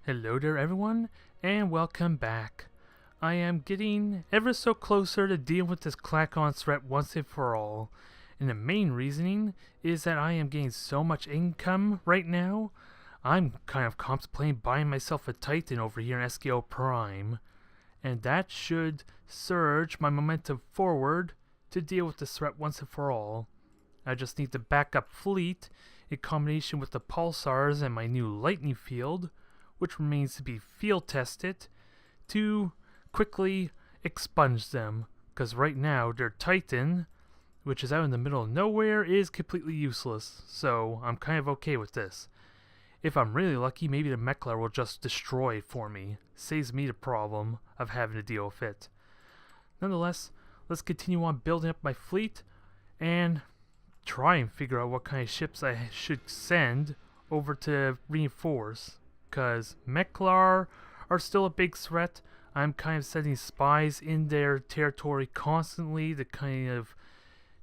Hello there everyone, and welcome back. I am getting ever so closer to dealing with this Klackons threat once and for all. And the main reasoning is that I am getting so much income right now, I'm kind of contemplating buying myself a Titan over here in SKO Prime. And that should surge my momentum forward to deal with this threat once and for all. I just need the backup fleet in combination with the pulsars and my new lightning field, which remains to be field tested, to quickly expunge them. Because right now, their Titan, which is out in the middle of nowhere, is completely useless. So I'm kind of okay with this. If I'm really lucky, maybe the Meklar will just destroy it for me. Saves me the problem of having to deal with it. Nonetheless, let's continue on building up my fleet and try and figure out what kind of ships I should send over to reinforce. Because Meklar are still a big threat. I'm kind of sending spies in their territory constantly to kind of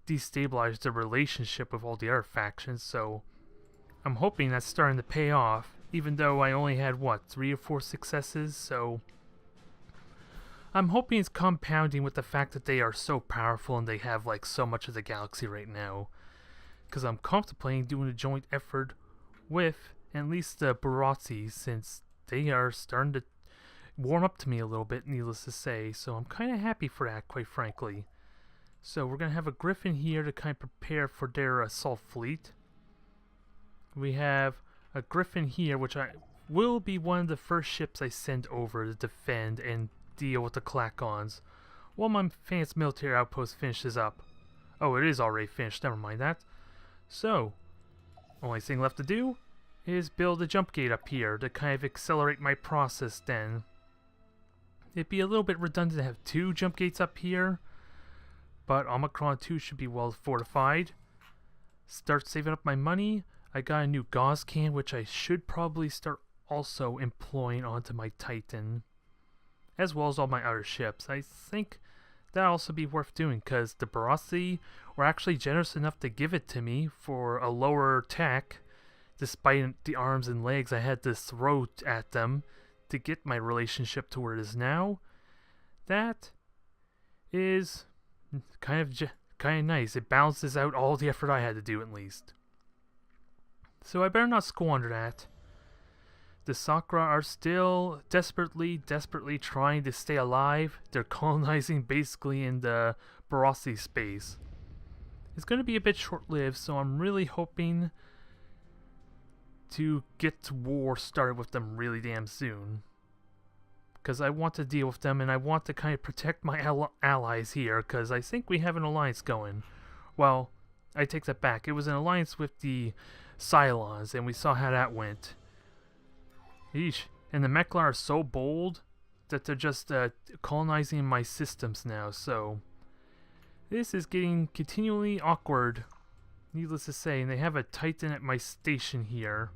destabilize the relationship with all the other factions, so I'm hoping that's starting to pay off, even though I only had, 3 or 4 successes, so I'm hoping it's compounding with the fact that they are so powerful and they have so much of the galaxy right now. Because I'm contemplating doing a joint effort with at least the Barazzi, since they are starting to warm up to me a little bit, needless to say, so I'm kind of happy for that, quite frankly. So we're going to have a Griffin here to kind of prepare for their assault fleet. We have a Griffin here, which will be one of the first ships I send over to defend and deal with the Klackons, while my fancy military outpost finishes up. Oh, it is already finished, never mind that. So, only thing left to do is build a jump gate up here to kind of accelerate my process then. It'd be a little bit redundant to have 2 jump gates up here, but Omicron 2 should be well fortified. Start saving up my money. I got a new gauze can, which I should probably start also employing onto my Titan, as well as all my other ships. I think that'll also be worth doing, because the Barazzi were actually generous enough to give it to me for a lower tech, despite the arms and legs I had to throw at them to get my relationship to where it is now. That is kind of nice. It balances out all the effort I had to do, at least. So I better not squander that. The Sakura are still desperately trying to stay alive. They're colonizing basically in the Barazzi space. It's going to be a bit short-lived, so I'm really hoping to get war started with them really damn soon. Because I want to deal with them, and I want to kind of protect my allies here, because I think we have an alliance going. Well, I take that back. It was an alliance with the Cylons, and we saw how that went. Eesh. And the Meklar are so bold that they're just colonizing my systems now, so this is getting continually awkward, needless to say, and they have a Titan at my station here.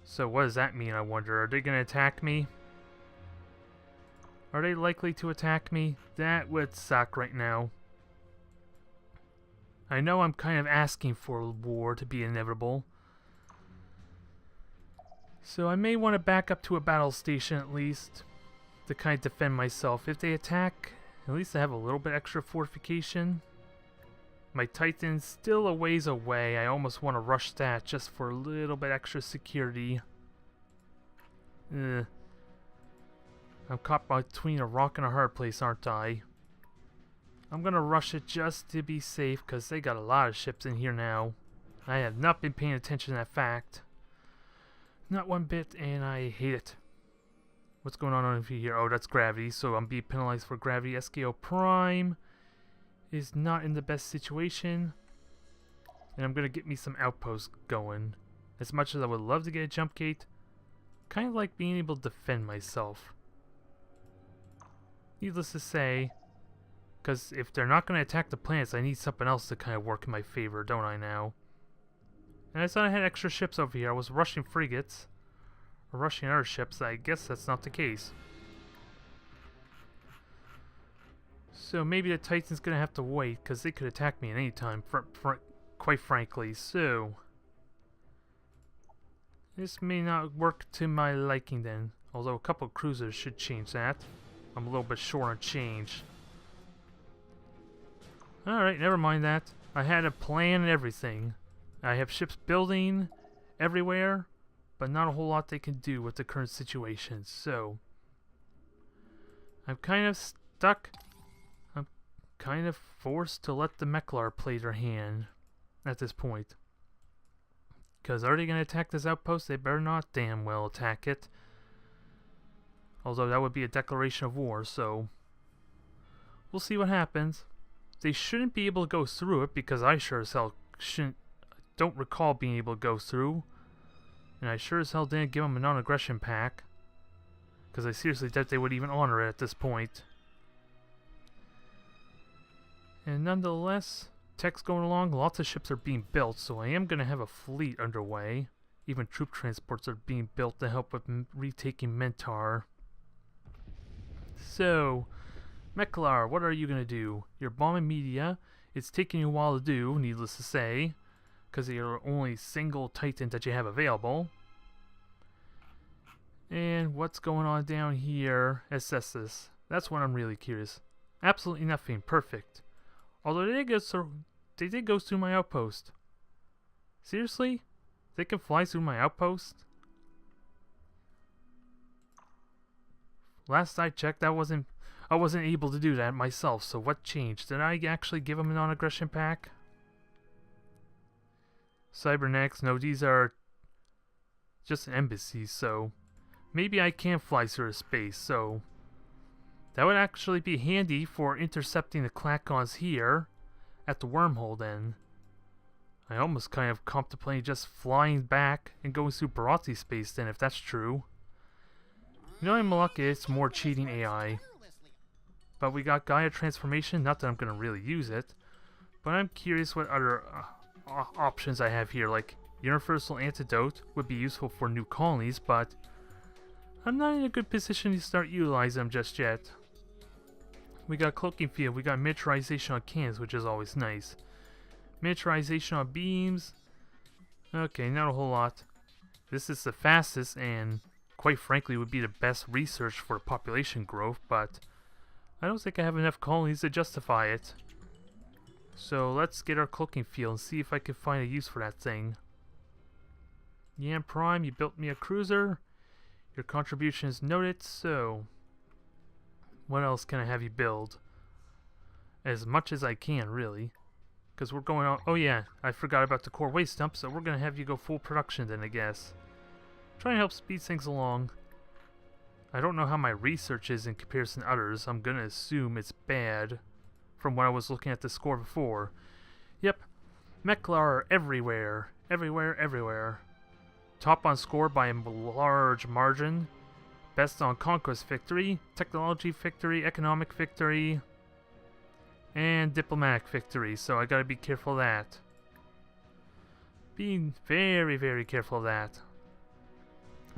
So what does that mean, I wonder? Are they going to attack me? Are they likely to attack me? That would suck right now. I know I'm kind of asking for war to be inevitable, so I may want to back up to a battle station at least, to kind of defend myself. If they attack, at least I have a little bit extra fortification. My Titan's still a ways away. I almost want to rush that just for a little bit extra security. I'm caught between a rock and a hard place, aren't I? I'm gonna rush it just to be safe, because they got a lot of ships in here now. I have not been paying attention to that fact. Not one bit, and I hate it. What's going on over here? Oh, that's gravity, so I'm being penalized for gravity. SKO Prime is not in the best situation, and I'm gonna get me some outposts going. As much as I would love to get a jump gate, kind of like being able to defend myself. Needless to say, because if they're not going to attack the planets, I need something else to kind of work in my favor, don't I now? And I thought I had extra ships over here. I was rushing frigates, or rushing other ships. I guess that's not the case. So maybe the Titan's going to have to wait, because they could attack me at any time, quite frankly. So This may not work to my liking then. Although a couple of cruisers should change that. I'm a little bit short on change. Alright, never mind that. I had a plan and everything. I have ships building everywhere, but not a whole lot they can do with the current situation. So, I'm kind of stuck. I'm kind of forced to let the Meklar play their hand at this point. Because are they going to attack this outpost? They better not damn well attack it. Although that would be a declaration of war, so we'll see what happens. They shouldn't be able to go through it because I sure as hell don't recall being able to go through. And I sure as hell didn't give them a non-aggression pack. Because I seriously doubt they would even honor it at this point. And nonetheless, tech's going along. Lots of ships are being built, so I am going to have a fleet underway. Even troop transports are being built to help with retaking Mentar. So, Meklar, what are you going to do? You're bombing media. It's taking you a while to do, needless to say, because you're only single Titan that you have available. And what's going on down here? Assess this. That's what I'm really curious. Absolutely nothing. Perfect. Although they did go through my outpost. Seriously? They can fly through my outpost? Last I checked, I wasn't able to do that myself, so what changed? Did I actually give them a non-aggression pack? Cybernetics, no, these are just embassies, so maybe I can fly through space, so that would actually be handy for intercepting the Klackons here at the wormhole then. I almost kind of contemplated just flying back and going through Barati space then, if that's true. You know, I'm lucky it's more cheating AI. But we got Gaia transformation, not that I'm going to really use it. But I'm curious what other options I have here, like universal antidote would be useful for new colonies, but I'm not in a good position to start utilizing them just yet. We got cloaking field, we got miniaturization on cannons, which is always nice. Miniaturization on beams. Okay, not a whole lot. This is the fastest and quite frankly would be the best research for population growth, but I don't think I have enough colonies to justify it. So let's get our cloaking field and see if I can find a use for that thing. Yam Prime, you built me a cruiser. Your contribution is noted, so what else can I have you build? As much as I can, really. Because we're going on... Oh yeah, I forgot about the core waste dump, so we're going to have you go full production then, I guess. Try and help speed things along. I don't know how my research is in comparison to others. I'm going to assume it's bad from when I was looking at the score before. Yep, Meklar everywhere. Everywhere, everywhere. Top on score by a large margin. Best on conquest victory, technology victory, economic victory, and diplomatic victory. So I gotta be careful of that. Being very, very careful of that.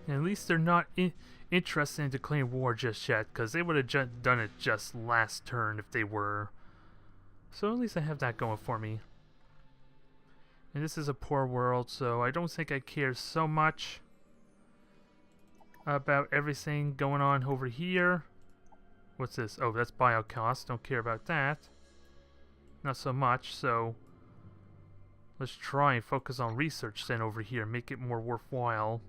And at least they're not interested in declaring war just yet, because they would have done it just last turn if they were. So at least I have that going for me. And this is a poor world, so I don't think I care so much about everything going on over here. What's this? Oh, that's bio cost. Don't care about that. Not so much, so let's try and focus on research then over here. Make it more worthwhile.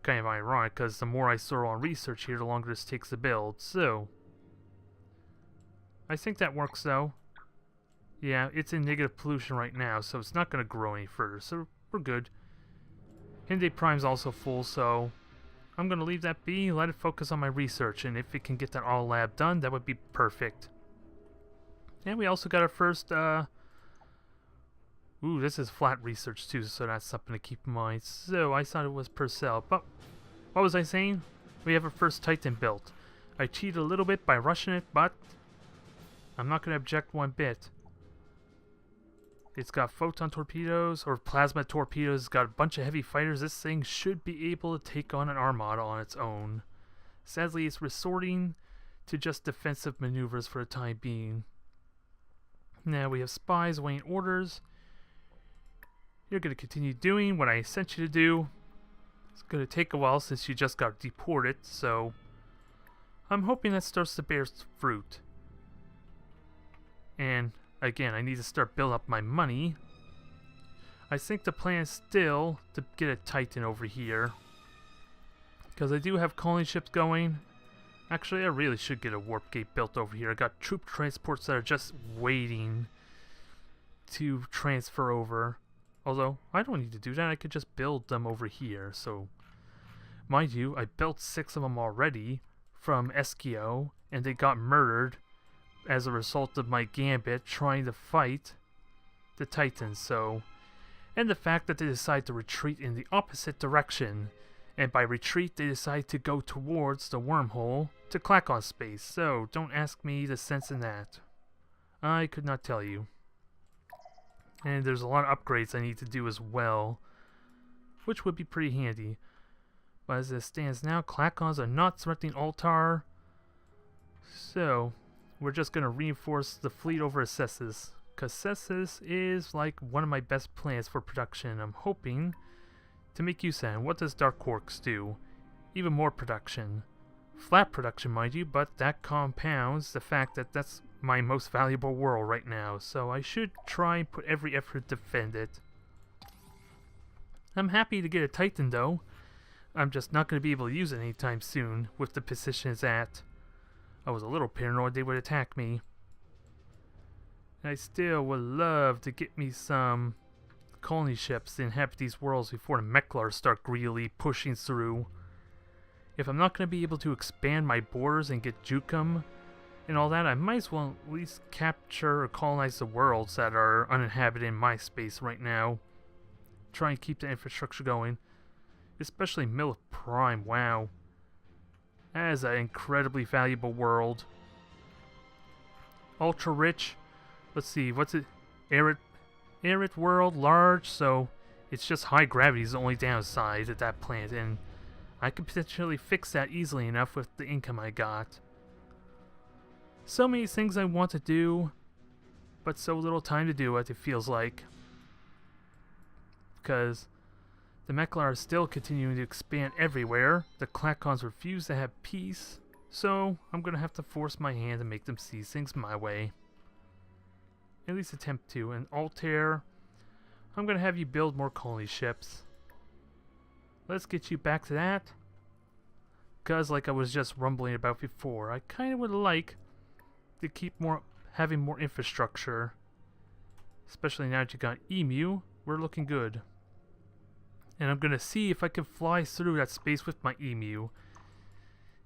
Kind of ironic, because the more I throw on research here, the longer this takes to build. So I think that works though. Yeah, it's in negative pollution right now, so it's not going to grow any further, so we're good. Hyundai Prime's also full, so I'm going to leave that be, let it focus on my research, and if it can get that all lab done, that would be perfect. And we also got our first, ooh, this is flat research too, so that's something to keep in mind. So, I thought it was per cell, but what was I saying? We have our first Titan built. I cheated a little bit by rushing it, but I'm not going to object one bit. It's got photon torpedoes, or plasma torpedoes. It's got a bunch of heavy fighters. This thing should be able to take on an armada on its own. Sadly, it's resorting to just defensive maneuvers for the time being. Now we have spies weighing orders. You're going to continue doing what I sent you to do. It's gonna take a while since you just got deported, so I'm hoping that starts to bear fruit. And again, I need to start building up my money. I think the plan is still to get a Titan over here, because I do have colony ships going. Actually, I really should get a warp gate built over here. I got troop transports that are just waiting to transfer over. Although, I don't need to do that. I could just build them over here. So, mind you, I built 6 of them already from Eskio, and they got murdered as a result of my gambit trying to fight the Titans. So, and the fact that they decide to retreat in the opposite direction. And by retreat, they decide to go towards the wormhole to Klackon space. So, don't ask me the sense in that. I could not tell you. And there's a lot of upgrades I need to do as well, which would be pretty handy. But as it stands now, Klackons are not threatening Altar. So, we're just going to reinforce the fleet over Assesses. Because Assesses is like one of my best plans for production. I'm hoping to make use of it. And what does Dark Quarks do? Even more production. Flat production, mind you, but that compounds the fact that that's my most valuable world right now. So I should try and put every effort to defend it. I'm happy to get a Titan though. I'm just not going to be able to use it anytime soon with the position it's at. I was a little paranoid they would attack me. I still would love to get me some colony ships to inhabit these worlds before the Meklar start greedily pushing through. If I'm not going to be able to expand my borders and get Jukum and all that, I might as well at least capture or colonize the worlds that are uninhabited in my space right now. Try and keep the infrastructure going. Especially Milith Prime, wow. That is an incredibly valuable world. Ultra rich. Let's see, what's it? Arid world, large, so it's just high gravity is the only downside at that planet, and I could potentially fix that easily enough with the income I got. So many things I want to do, but so little time to do it feels like. Because the Meklar is still continuing to expand everywhere. The Klackons refuse to have peace, so I'm going to have to force my hand and make them see things my way. At least attempt to. And Altair, I'm going to have you build more colony ships. Let's get you back to that. Because like I was just rumbling about before, I kind of would like to keep having more infrastructure. Especially now that you got Emu, we're looking good. And I'm going to see if I can fly through that space with my Emu.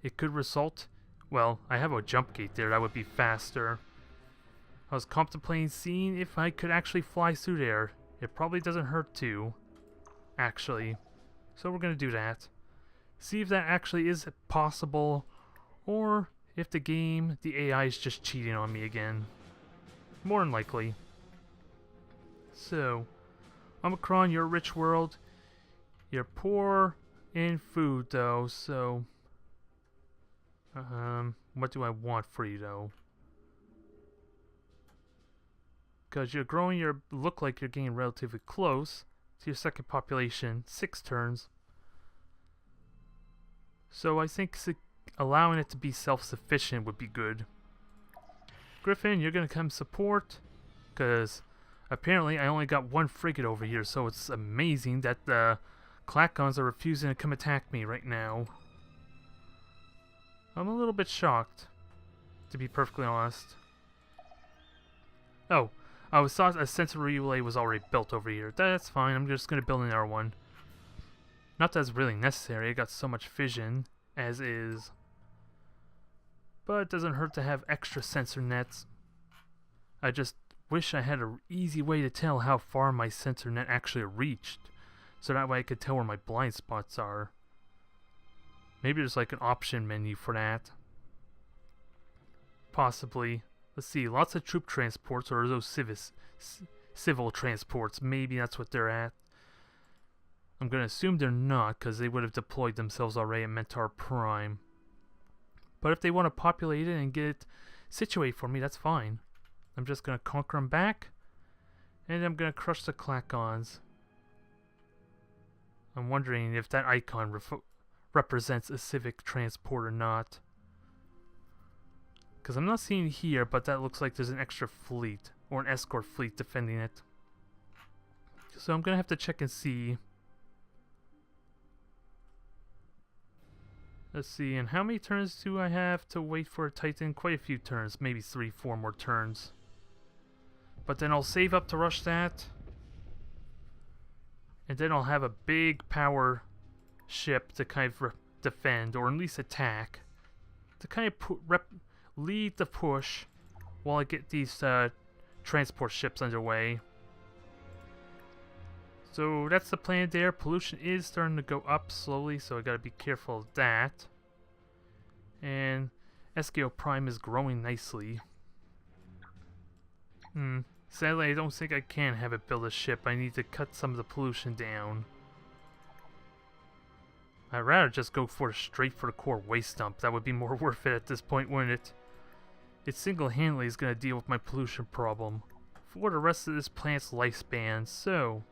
It could result... Well, I have a jump gate there, that would be faster. I was contemplating seeing if I could actually fly through there. It probably doesn't hurt to, actually. So we're going to do that. See if that actually is possible, or if the game, the AI is just cheating on me again. More than likely. So, Omicron, you're a rich world. You're poor in food, though, so... what do I want for you, though? Because you're growing, look like you're getting relatively close to your second population, 6 turns. So I think allowing it to be self-sufficient would be good. Griffin, you're going to come support, because apparently I only got 1 frigate over here, so it's amazing that the Klackons are refusing to come attack me right now. I'm a little bit shocked, to be perfectly honest. Oh, I thought a sensor relay was already built over here. That's fine, I'm just going to build another one. Not that it's really necessary, I got so much fission as is. But it doesn't hurt to have extra sensor nets. I just wish I had an easy way to tell how far my sensor net actually reached. So that way I could tell where my blind spots are. Maybe there's like an option menu for that. Possibly. Let's see, lots of troop transports, or those civil transports. Maybe that's what they're at. I'm going to assume they're not, because they would have deployed themselves already at Mentar Prime. But if they want to populate it and get it situated for me, that's fine. I'm just going to conquer them back, and I'm going to crush the Klackons. I'm wondering if that icon represents a civic transport or not. Because I'm not seeing it here, but that looks like there's an extra fleet, or an escort fleet defending it. So I'm going to have to check and see. Let's see, and how many turns do I have to wait for a Titan? Quite a few turns, maybe 3, 4 more turns. But then I'll save up to rush that. And then I'll have a big power ship to kind of defend, or at least attack. To kind of lead the push while I get these transport ships underway. So that's the plan there. Pollution is starting to go up slowly, so I gotta be careful of that. And SKO Prime is growing nicely. Sadly, I don't think I can have it build a ship. I need to cut some of the pollution down. I'd rather just go straight for the core waste dump. That would be more worth it at this point, wouldn't it? It single-handedly is going to deal with my pollution problem for the rest of this plant's lifespan, so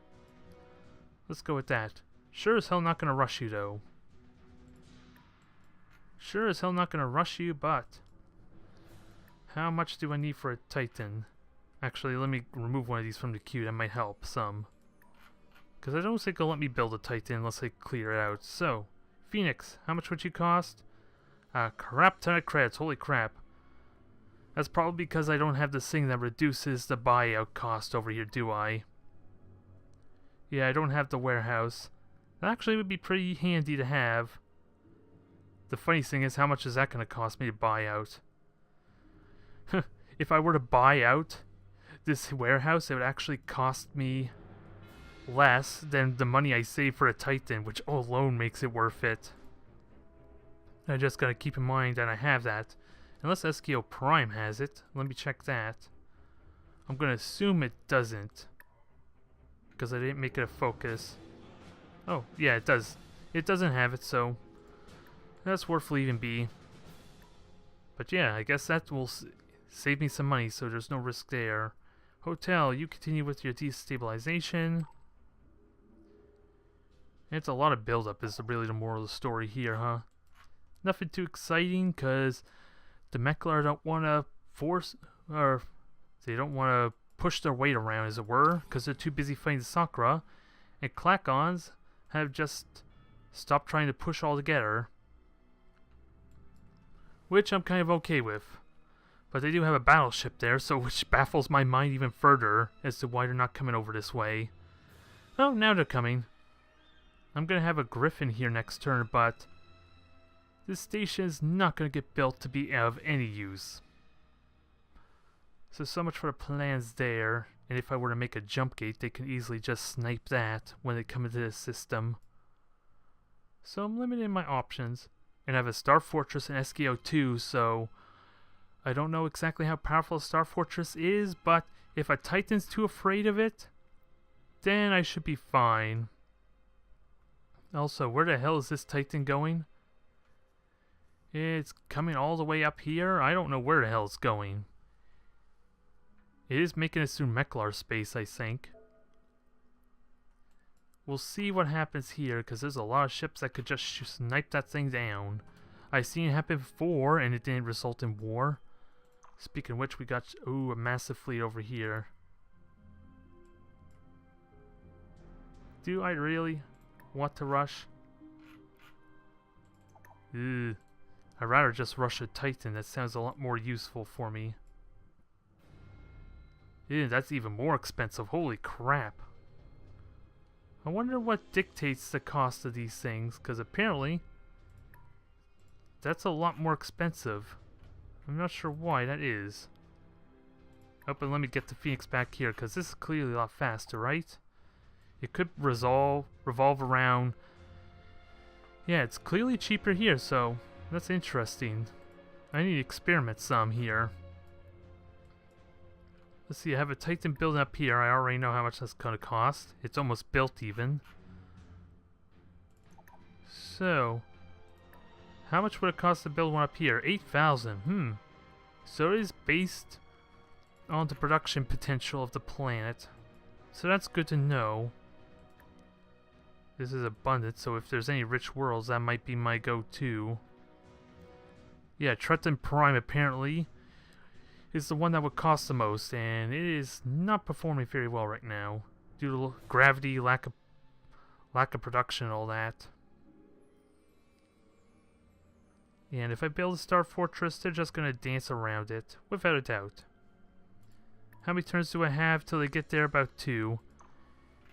let's go with that. Sure as hell not going to rush you, though. Sure as hell not going to rush you, but how much do I need for a Titan? Actually, let me remove one of these from the queue. That might help some. Because I don't think they'll let me build a Titan unless I clear it out. So, Phoenix, how much would you cost? Crap ton of credits. Holy crap. That's probably because I don't have this thing that reduces the buyout cost over here, do I? Yeah, I don't have the warehouse. That actually would be pretty handy to have. The funny thing is, how much is that going to cost me to buy out? If I were to buy out this warehouse, it would actually cost me less than the money I save for a Titan, which alone makes it worth it. I just gotta keep in mind that I have that. Unless SKO Prime has it. Let me check that. I'm gonna assume it doesn't, because I didn't make it a focus. Oh, yeah, it does. It doesn't have it, so that's worth leaving be. But yeah, I guess that will save me some money, so there's no risk there. Hotel, you continue with your destabilization. It's a lot of buildup is really the moral of the story here, huh? Nothing too exciting, because the Meklar don't want to force, or they don't want to push their weight around, as it were, because they're too busy fighting Sakura. And Klackons have just stopped trying to push altogether, which I'm kind of okay with. But they do have a battleship there, so which baffles my mind even further as to why they're not coming over this way. Oh, now they're coming. I'm going to have a Griffin here next turn, but this station is not going to get built to be of any use. So much for the plans there. And if I were to make a jump gate, they can easily just snipe that when they come into the system. So I'm limiting my options. And I have a Star Fortress and SKO2, so I don't know exactly how powerful a Star Fortress is, but if a Titan's too afraid of it, then I should be fine. Also, where the hell is this Titan going? It's coming all the way up here. I don't know where the hell it's going. It is making it through Meklar space, I think. We'll see what happens here, because there's a lot of ships that could just snipe that thing down. I've seen it happen before, and it didn't result in war. Speaking of which, we got a massive fleet over here. Do I really want to rush? I'd rather just rush a Titan. That sounds a lot more useful for me. That's even more expensive. Holy crap. I wonder what dictates the cost of these things, because apparently that's a lot more expensive. I'm not sure why that is. Oh, but let me get the Phoenix back here, because this is clearly a lot faster, right? It could revolve around. Yeah, it's clearly cheaper here, so that's interesting. I need to experiment some here. Let's see, I have a Titan building up here. I already know how much that's going to cost. It's almost built even. So, how much would it cost to build one up here? 8,000. So it is based on the production potential of the planet. So that's good to know. This is abundant, so if there's any rich worlds, that might be my go-to. Yeah, Treton Prime apparently is the one that would cost the most, and it is not performing very well right now due to gravity, lack of production, and all that. And if I build a Star Fortress, they're just gonna dance around it, without a doubt. How many turns do I have till they get there? About 2.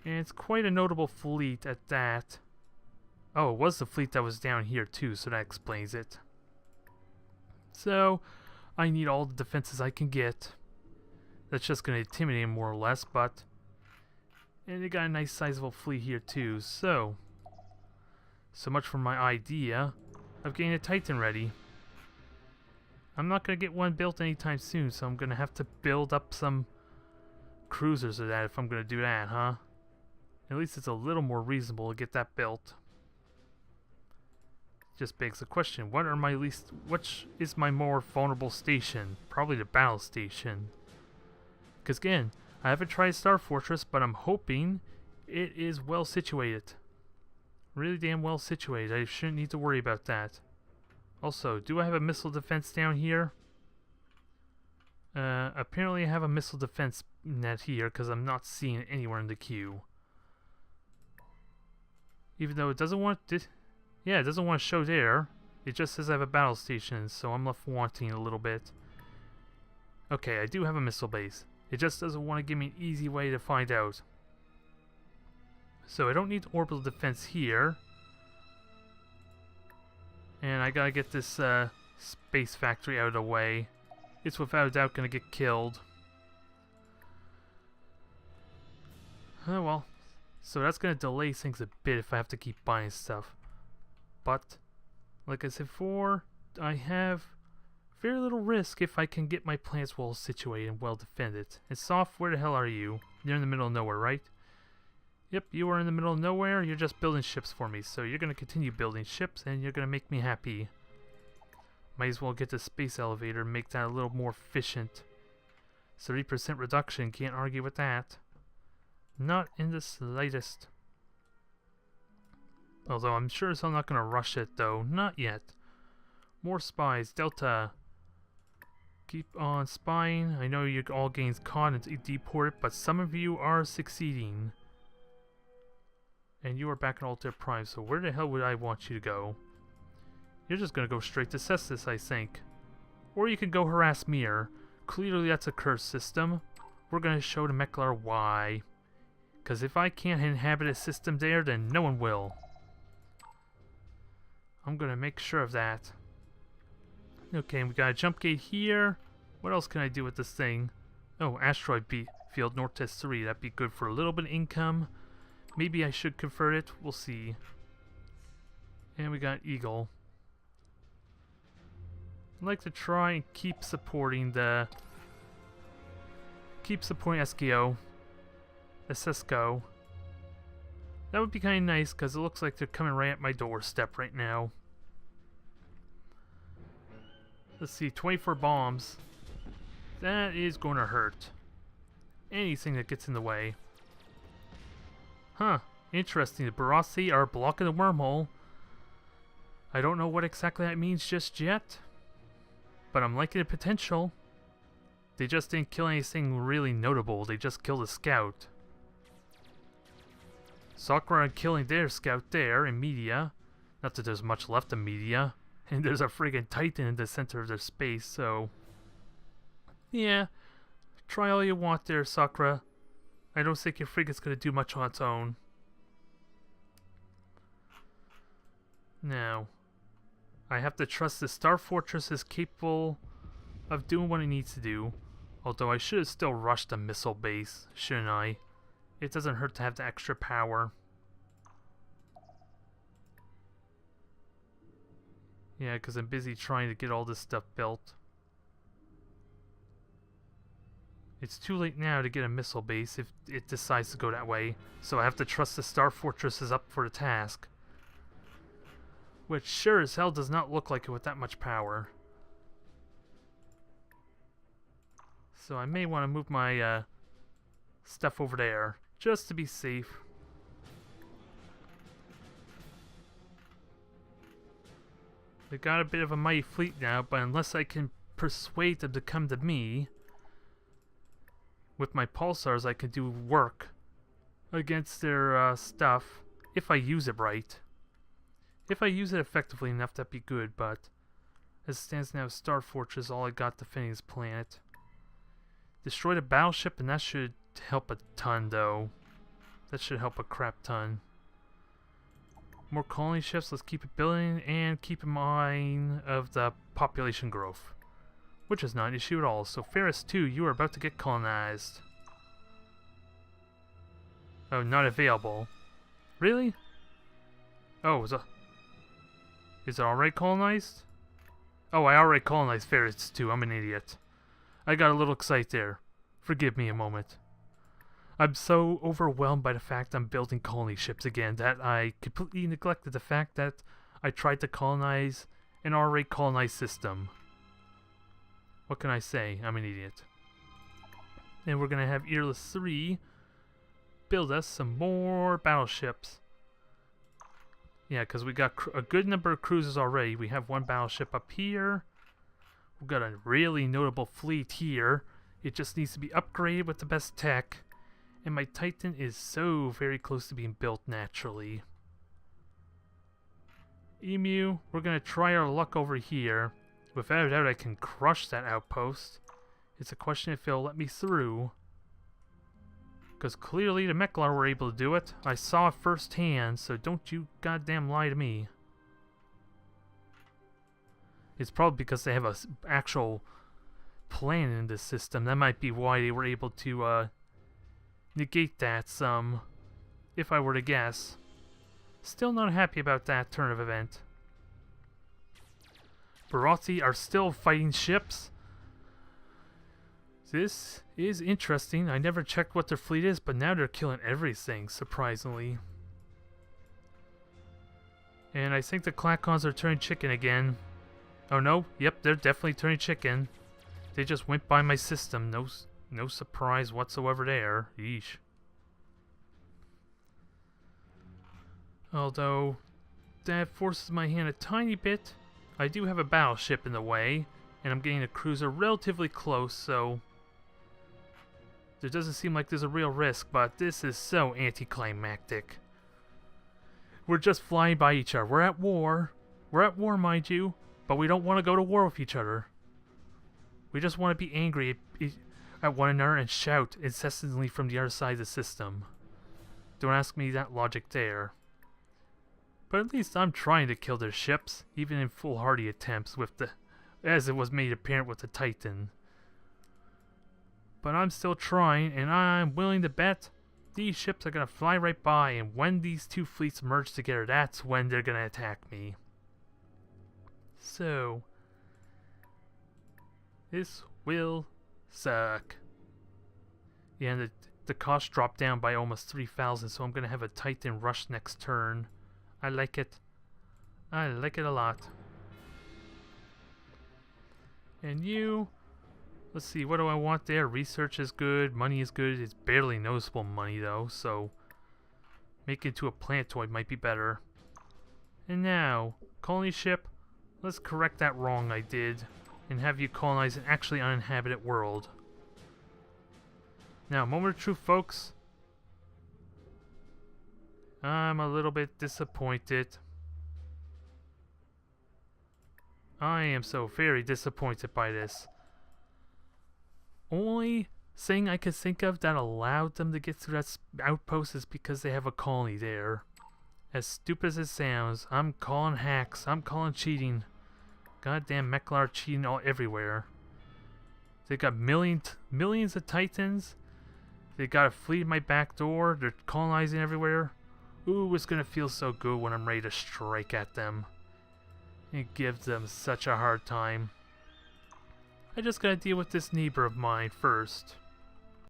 And it's quite a notable fleet at that. Oh, it was the fleet that was down here too, so that explains it. So, I need all the defenses I can get. That's just going to intimidate him more or less, but... And they got a nice sizable fleet here too, so... So much for my idea of getting a Titan ready. I'm not going to get one built anytime soon, so I'm going to have to build up some cruisers or that if I'm going to do that, huh? At least it's a little more reasonable to get that built. Just begs the question, which is my more vulnerable station? Probably the battle station. Because again, I haven't tried Star Fortress, but I'm hoping it is well situated. Really damn well situated. I shouldn't need to worry about that. Also, do I have a missile defense down here? Apparently I have a missile defense net here, because I'm not seeing it anywhere in the queue. Even though it doesn't want it doesn't want to show there. It just says I have a battle station, so I'm left wanting a little bit. Okay, I do have a missile base. It just doesn't want to give me an easy way to find out. So I don't need orbital defense here. And I gotta get this space factory out of the way. It's without a doubt gonna get killed. Oh well. So that's going to delay things a bit if I have to keep buying stuff. But, like I said before, I have very little risk if I can get my plants well situated and well defended. And Soft, where the hell are you? You're in the middle of nowhere, right? Yep, you are in the middle of nowhere. You're just building ships for me. So you're going to continue building ships and you're going to make me happy. Might as well get the space elevator and make that a little more efficient. 30% reduction, can't argue with that. Not in the slightest. Although I'm sure I'm not going to rush it though. Not yet. More spies. Delta. Keep on spying. I know you all getting caught and deported, but some of you are succeeding. And you are back in Altair Prime, so where the hell would I want you to go? You're just going to go straight to Cestus, I think. Or you can go harass Mir. Clearly that's a cursed system. We're going to show to Meklar why. Because if I can't inhabit a system there, then no one will. I'm going to make sure of that. Okay, we got a jump gate here. What else can I do with this thing? Oh, asteroid field north test 3. That'd be good for a little bit of income. Maybe I should convert it. We'll see. And we got Eagle. I'd like to try and keep supporting SKO. Sesco. That would be kind of nice because it looks like they're coming right at my doorstep right now. Let's see, 24 bombs. That is going to hurt. Anything that gets in the way. Huh, interesting. The Barassi are blocking the wormhole. I don't know what exactly that means just yet, but I'm liking the potential. They just didn't kill anything really notable. They just killed a scout. Sakura are killing their scout there in Media. Not that there's much left of Media. And there's a friggin' Titan in the center of their space, so... Yeah, try all you want there, Sakura. I don't think your frigate's gonna do much on its own. Now, I have to trust the Star Fortress is capable of doing what it needs to do. Although I should have still rushed the missile base, shouldn't I? It doesn't hurt to have the extra power. Yeah, because I'm busy trying to get all this stuff built. It's too late now to get a missile base if it decides to go that way, so I have to trust the Star Fortress is up for the task. Which sure as hell does not look like it with that much power. So I may want to move my stuff over there, just to be safe. They got a bit of a mighty fleet now, but unless I can persuade them to come to me, with my pulsars I can do work against their stuff, if I use it right. If I use it effectively enough, that'd be good, but as it stands now, Star Fortress, all I got defending this planet. Destroyed a battleship, and that should help a ton, though. That should help a crap ton. More colony ships, let's keep it building, and keep in mind of the population growth, which is not an issue at all. So Ferris 2, you are about to get colonized. Oh, not available. Really? Oh, is it already colonized? Oh, I already colonized Ferris 2. I'm an idiot. I got a little excited there. Forgive me a moment. I'm so overwhelmed by the fact I'm building colony ships again that I completely neglected the fact that I tried to colonize an already colonized system. What can I say? I'm an idiot. And we're gonna have Earless 3 build us some more battleships. Yeah, because we got a good number of cruisers already. We have one battleship up here. We've got a really notable fleet here. It just needs to be upgraded with the best tech. And my Titan is so very close to being built naturally. Emu, we're going to try our luck over here. Without a doubt I can crush that outpost. It's a question if it'll let me through. Because clearly the Meklar were able to do it. I saw it firsthand, so don't you goddamn lie to me. It's probably because they have an actual plan in this system. That might be why they were able to negate that some, if I were to guess. Still not happy about that turn of event. Barathi are still fighting ships. This is interesting. I never checked what their fleet is, but now they're killing everything, surprisingly. And I think the Klackons are turning chicken again. Oh no, yep, they're definitely turning chicken. They just went by my system. No surprise whatsoever there. Yeesh. Although, that forces my hand a tiny bit. I do have a battleship in the way, and I'm getting a cruiser relatively close, so there doesn't seem like there's a real risk, but this is so anticlimactic. We're just flying by each other. We're at war. We're at war, mind you, but we don't want to go to war with each other. We just want to be angry at one another and shout incessantly from the other side of the system. Don't ask me that logic there. But at least I'm trying to kill their ships, even in foolhardy attempts with as it was made apparent with the Titan. But I'm still trying, and I'm willing to bet these ships are gonna fly right by, and when these two fleets merge together, that's when they're gonna attack me. So, this will suck. Yeah, and the cost dropped down by almost 3,000, so I'm gonna have a Titan rush next turn. I like it. I like it a lot. And you, let's see, what do I want there? Research is good, money is good. It's barely noticeable money though, so make it into a planetoid might be better. And now, colony ship, let's correct that wrong I did and have you colonize an actually uninhabited world. Now, moment of truth, folks. I'm a little bit disappointed. I am so very disappointed by this. Only thing I could think of that allowed them to get through that outpost is because they have a colony there. As stupid as it sounds, I'm calling hacks, I'm calling cheating. Goddamn Meklar cheating all everywhere. They got millions of Titans. They got a fleet at my back door. They're colonizing everywhere. Ooh, it's gonna feel so good when I'm ready to strike at them. It gives them such a hard time. I just gotta deal with this neighbor of mine first.